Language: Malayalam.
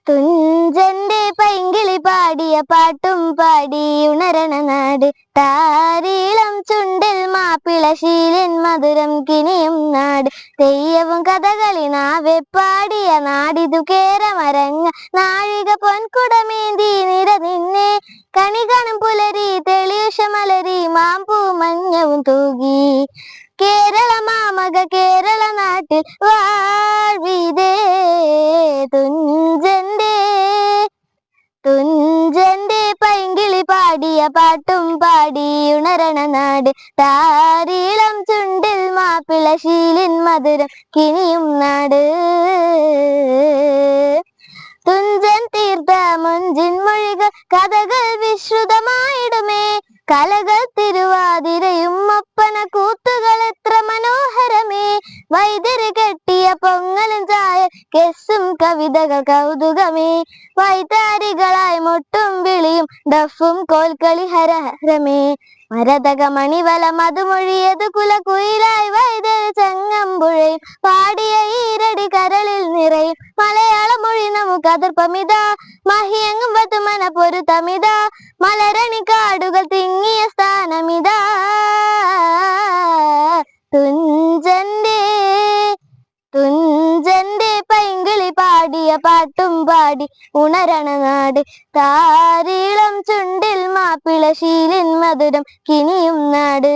തുഞ്ചന്റെ പൈങ്കിളി പാടിയ പാട്ടും പാടി ഉണരണ നാട്. താരീളം ചുണ്ടിൽ മാപ്പിളശീലൻ മധുരം കിനിയും നാട്. തെയ്യവും കഥകളി നാവെ പാടിയ നാടിതു കേരമരങ്ങ. നാഴിക പൊൻകുടമേന്തി നിര നിന്നെ കണി കാണും പുലരി തെളിയുഷമലരി മാമ്പൂ മഞ്ഞവും തൂകി. കേരള മാമക കേരള നാട്ടിൽ വാഴ്വിതേ തുഞ്ചന്റെ പൈങ്കിളി പാടിയ പാട്ടും പാടി ഉണരണ നാട്. താരീളം ചുണ്ടിൽ മാപ്പിളശീലിൻ മധുരം കിനിയും നാട്. തുഞ്ചൻ തീർത്ത മുഞ്ചിൻ മൊഴികൾ കഥകൾ വിശ്രുതമായിടുമേ. കലകൾ തിരുവാതിരയും ഒപ്പന കൂത്തുകൾ എത്ര മനോഹരമേ. വൈദ്യര് കെട്ടിയ പൊങ്ങലും ചായ കെസ്സും കവിതകൾ കൗതുകമേ. വൈതാരികളായി മുട്ടും വിളിയും ഡഫും കോൽക്കളി ഹരഹരമേ. മരതക മണിവല മധുമൊഴിയത് കുലകുയിലായി വൈദ്യര് ചങ്ങമ്പുഴയും പാടിയ ഈരടി കരളിൽ നിറയും. മലയാള മൊഴി നമുക്കതിർപ്പമിത മഹിയങ്ങും വതുമന പൊരുത്തമിത. മലരണി കാടുകൾ തിങ്ങിയ സ്ഥാനമിതാ. തുഞ്ചന്റെ പൈങ്കിളി പാടിയ പാട്ടും പാടി ഉണരണ നാട്. താരീളം ചുണ്ടിൽ മാപ്പിളശീലിൻ മധുരം കിനിയും നാട്.